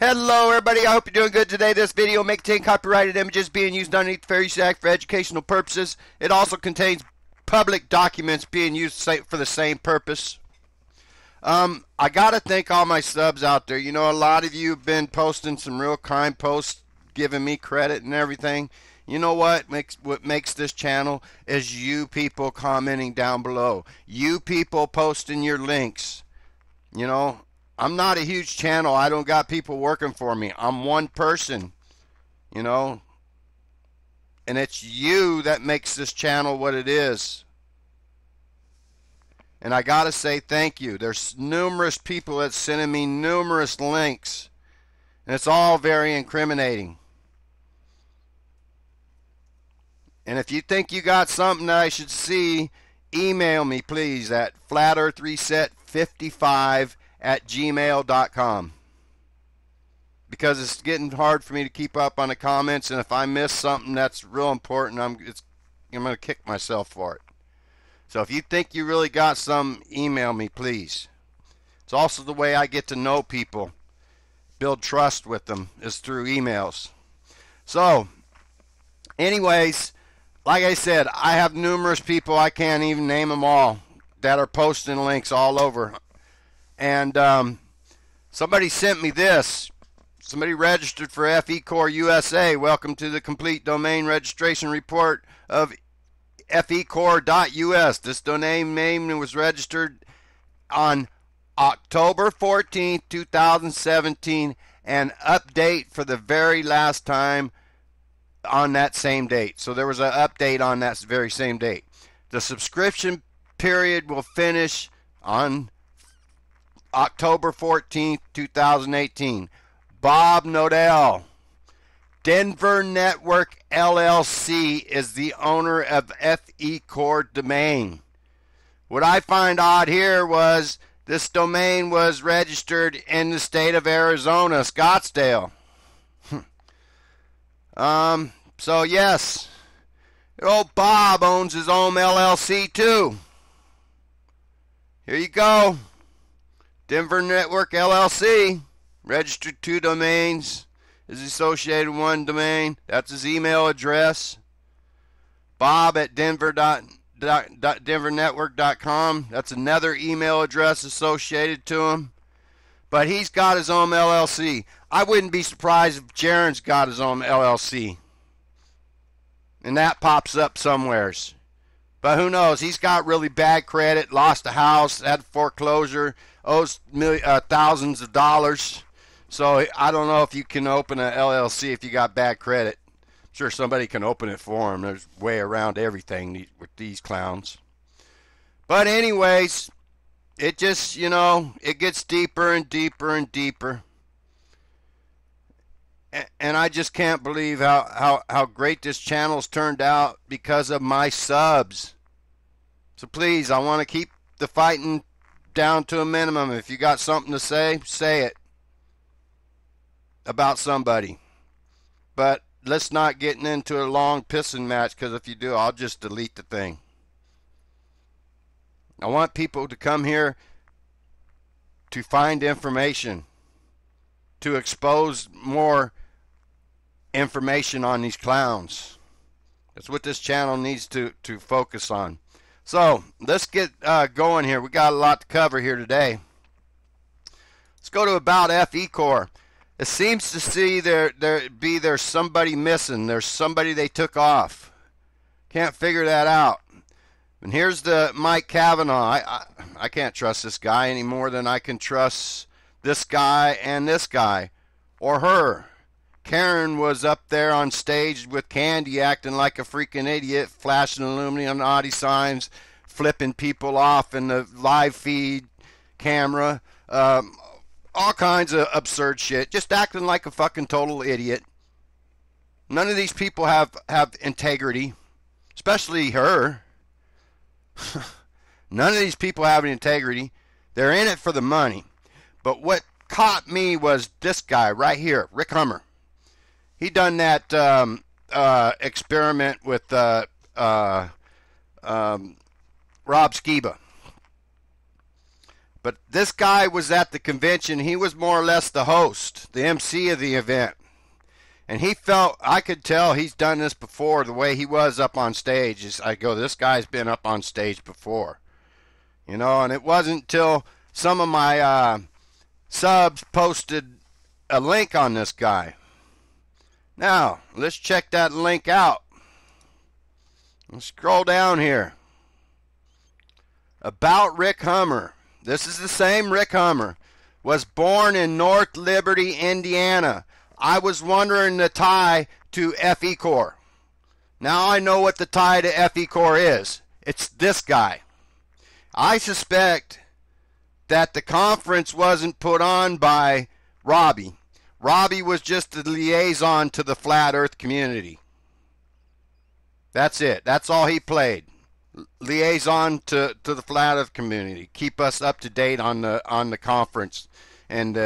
Hello everybody, I hope you're doing good today. This video may contain copyrighted images being used underneath the Fair Use Act for educational purposes. It also contains public documents being used for the same purpose. I gotta thank all my subs out there. You know, a lot of you have been posting some real kind posts, giving me credit and everything. You know what makes this channel is you people commenting down below. You people posting your links. You know, I'm not a huge channel. I don't got people working for me. I'm one person, you know, and it's you that makes this channel what it is. And I gotta say thank you. There's numerous people that's sending me numerous links, and it's all very incriminating. And if you think you got something that I should see, email me please at flatearthreset55@gmail.com, because it's getting hard for me to keep up on the comments, and if I miss something that's real important, I'm going to kick myself for it. So if you think you really got some, email me please. It's also the way I get to know people, build trust with them, is through emails. So anyways, like I said, I have numerous people, I can't even name them all, that are posting links all over. And somebody sent me this. Somebody registered for FECore USA. Welcome to the complete domain registration report of fecore.us. This domain name was registered on October 14th, 2017, and update for the very last time on that same date. So there was an update on that very same date. The subscription period will finish on October 14th, 2018. Bob Nodell, Denver Network LLC, is the owner of FECore domain. What I find odd here was this domain was registered in the state of Arizona, Scottsdale. So yes, old Bob owns his own LLC too. Here you go. Denver Network LLC, registered 2 domains, is associated with 1 domain. That's his email address. Bob at denvernetwork.com. That's another email address associated to him. But he's got his own LLC. I wouldn't be surprised if Jaron's got his own LLC, and that pops up somewheres. But who knows? He's got really bad credit, lost a house, had foreclosure, owes thousands of dollars. So I don't know if you can open an LLC if you got bad credit. I'm sure somebody can open it for him. There's a way around everything with these clowns. But anyways, it just, you know, it gets deeper and deeper and deeper. And I just can't believe how great this channel's turned out because of my subs. So please, I want to keep the fighting down to a minimum. If you got something to say it about somebody. But let's not get into a long pissing match, because if you do, I'll just delete the thing. I want people to come here to find information, to expose more information on these clowns. That's what this channel needs to focus on. So let's get going here. We got a lot to cover here today. Let's go to about FECore. It seems to see there's somebody missing. There's somebody they took off. Can't figure that out. And here's the Mike Kavanaugh. I can't trust this guy any more than I can trust this guy and this guy or her. Karen was up there on stage with Candy acting like a freaking idiot, flashing Illuminati signs, flipping people off in the live feed camera, all kinds of absurd shit, just acting like a fucking total idiot. None of these people have integrity, especially her. None of these people have integrity. They're in it for the money. But what caught me was this guy right here, Rick Hummer. He done that experiment with Rob Skiba. But this guy was at the convention. He was more or less the host, the MC of the event. And he felt, I could tell he's done this before, the way he was up on stage. I go, this guy's been up on stage before. You know, and it wasn't until some of my subs posted a link on this guy. Now, let's check that link out. Let's scroll down here. About Rick Hummer. This is the same Rick Hummer. Was born in North Liberty, Indiana. I was wondering the tie to FE Corps. Now I know what the tie to FE Corps is. It's this guy. I suspect that the conference wasn't put on by Robbie. Robbie was just the liaison to the flat earth community. That's it. That's all he played. Liaison to the flat earth community. Keep us up to date on the conference. And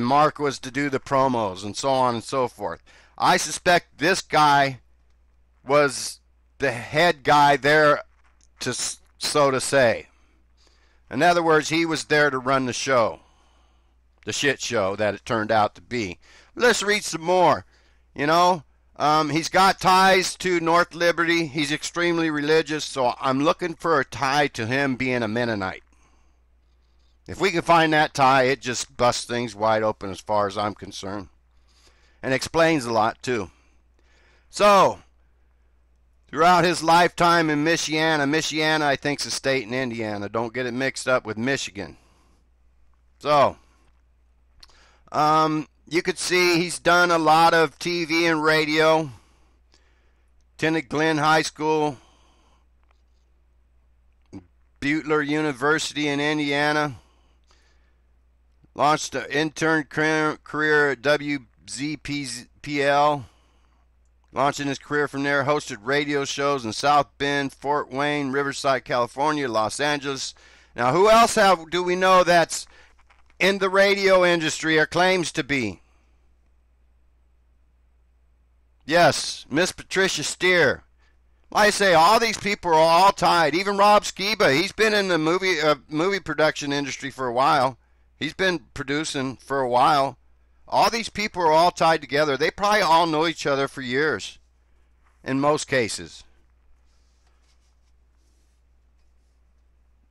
Mark was to do the promos and so on and so forth. I suspect this guy was the head guy there, so to say. In other words, he was there to run the show. The shit show that it turned out to be. Let's read some more. You know, he's got ties to North Liberty. He's extremely religious, so I'm looking for a tie to him being a Mennonite. If we can find that tie, it just busts things wide open as far as I'm concerned. And explains a lot, too. So, throughout his lifetime in Michiana, I think, is a state in Indiana. Don't get it mixed up with Michigan. So, you could see he's done a lot of TV and radio. Attended Glenn High School, Butler University in Indiana. Launched an intern career at WZPL. Launching his career from there. Hosted radio shows in South Bend, Fort Wayne, Riverside, California, Los Angeles. Now, who else do we know that's in the radio industry or claims to be? Yes, Miss Patricia Steer. Like I say, all these people are all tied. Even Rob Skiba, he's been in the movie production industry for a while. He's been producing for a while. All these people are all tied together. They probably all know each other for years, in most cases.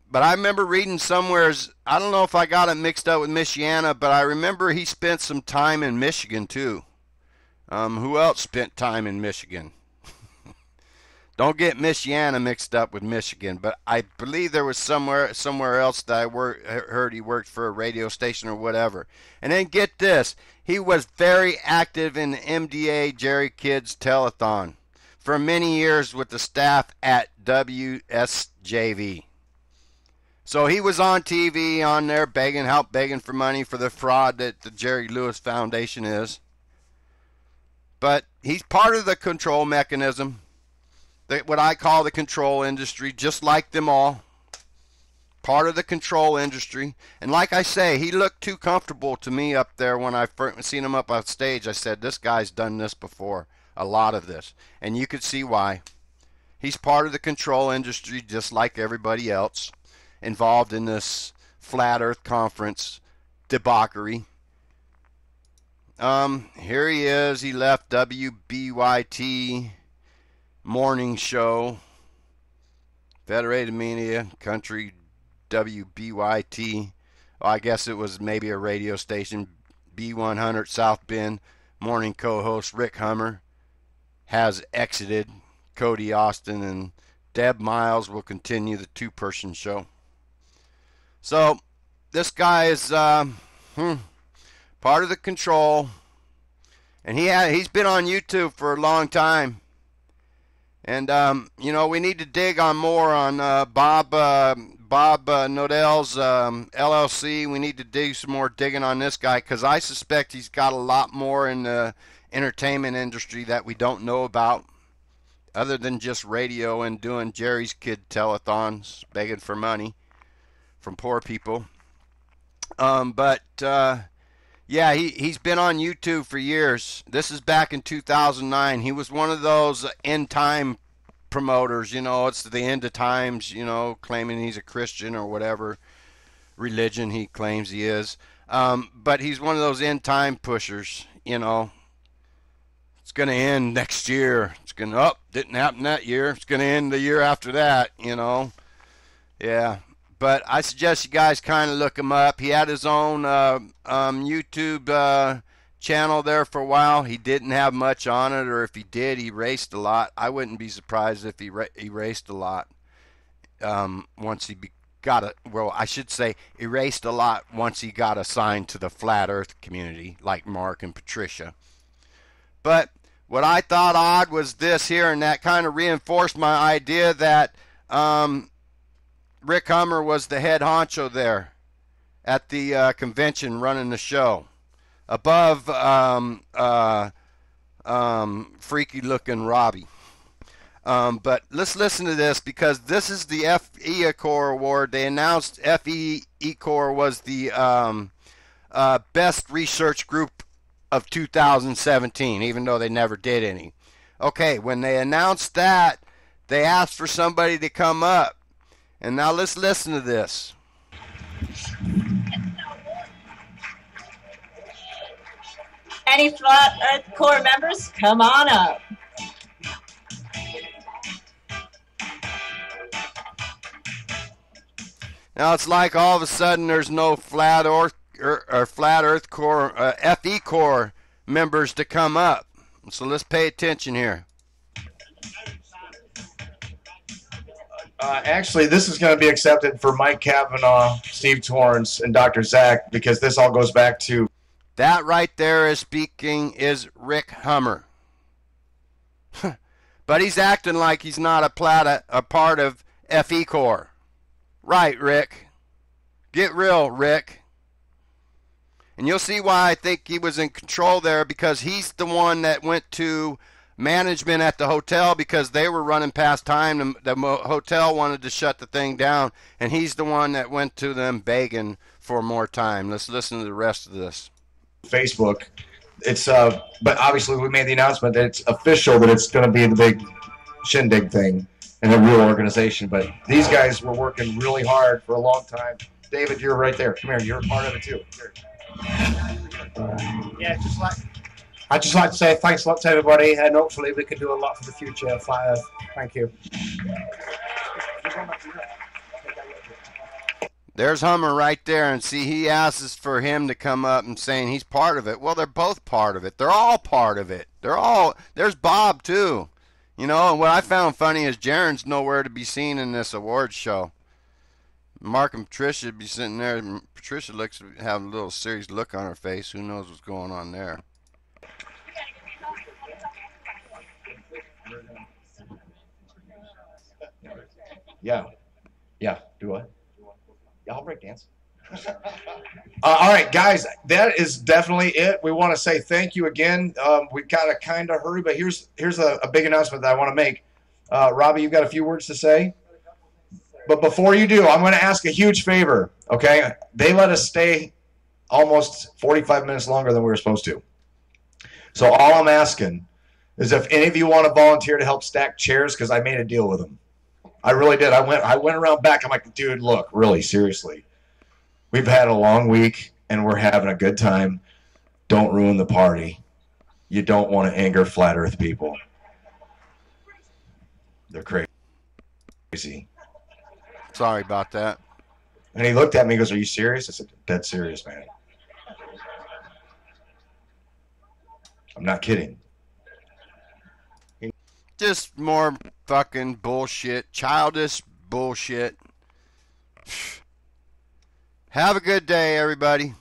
But I remember reading somewhere, I don't know if I got it mixed up with Michiana, but I remember he spent some time in Michigan too. Who else spent time in Michigan? Don't get Michiana mixed up with Michigan, but I believe there was somewhere else that I heard he worked for a radio station or whatever. And then get this, he was very active in the MDA Jerry Kids Telethon for many years with the staff at WSJV. So he was on TV on there begging for money for the fraud that the Jerry Lewis Foundation is. But he's part of the control mechanism. What I call the control industry, just like them all. Part of the control industry. And like I say, he looked too comfortable to me up there when I first seen him up on stage. I said, this guy's done this before. A lot of this. And you could see why. He's part of the control industry just like everybody else involved in this flat earth conference debauchery. Here he is. He left WBYT morning show, Federated Media, Country, WBYT. Well, I guess it was maybe a radio station. B100 South Bend morning co-host Rick Hummer has exited. Cody Austin and Deb Miles will continue the two-person show. So this guy is part of the control, and he's been on YouTube for a long time. And, you know, we need to dig on more on Bob Nodell's LLC. We need to do some more digging on this guy because I suspect he's got a lot more in the entertainment industry that we don't know about other than just radio and doing Jerry's Kid telethons, begging for money from poor people. Yeah, he's been on YouTube for years. This is back in 2009. He was one of those end time promoters, you know, it's the end of times, you know, claiming he's a Christian or whatever. religion he claims he is. But he's one of those end time pushers, you know. It's going to end next year. It's going to, didn't happen that year. It's going to end the year after that, you know. Yeah. But I suggest you guys kind of look him up. He had his own YouTube channel there for a while. He didn't have much on it, or if he did, he raced a lot. I wouldn't be surprised if he erased a lot once he got it. Well, I should say erased a lot once he got assigned to the flat Earth community, like Mark and Patricia. But what I thought odd was this here, and that kind of reinforced my idea that Rick Hummer was the head honcho there at the convention running the show, above freaky looking Robbie. But let's listen to this, because this is the FE Corps award. They announced FE Corps was the best research group of 2017, even though they never did any. Okay, when they announced that, they asked for somebody to come up. And now let's listen to this. Any Flat Earth Corps members, come on up. Now it's like all of a sudden there's no Flat Earth Corps, FE Corps members to come up. So let's pay attention here. Actually, this is going to be accepted for Mike Kavanaugh, Steve Torrance, and Dr. Zach, because this all goes back to... That right there is speaking is Rick Hummer. But he's acting like he's not a part of FE Corps. Right, Rick. Get real, Rick. And you'll see why I think he was in control there, because he's the one that went to management at the hotel because they were running past time. The hotel wanted to shut the thing down, and he's the one that went to them begging for more time. Let's listen to the rest of this. Facebook. It's but obviously we made the announcement that it's official, that it's going to be the big shindig thing and a real organization. But these guys were working really hard for a long time. David, you're right there. Come here. You're a part of it too. Here. Yeah, I'd just like to say thanks a lot to everybody, and hopefully we can do a lot for the future of Flat Earth. Thank you. There's Hummer right there, and see, he asks for him to come up and saying he's part of it. Well, they're both part of it. They're all part of it. There's Bob too. You know, and what I found funny is Jaren's nowhere to be seen in this awards show. Mark and Patricia be sitting there, and Patricia looks have a little serious look on her face. Who knows what's going on there? Yeah. Do what? Yeah, I'll break dance. All right, guys, that is definitely it. We want to say thank you again. We've got to kind of hurry, but here's a big announcement that I want to make. Robbie, you've got a few words to say? But before you do, I'm going to ask a huge favor, okay? They let us stay almost 45 minutes longer than we were supposed to. So all I'm asking is if any of you want to volunteer to help stack chairs, because I made a deal with them. I really did. I went around back. I'm like, dude, look, really, seriously. We've had a long week, and we're having a good time. Don't ruin the party. You don't want to anger Flat Earth people. They're crazy. Sorry about that. And he looked at me and goes, are you serious? I said, dead serious, man. I'm not kidding. Just more fucking bullshit. Childish bullshit. Have a good day, everybody.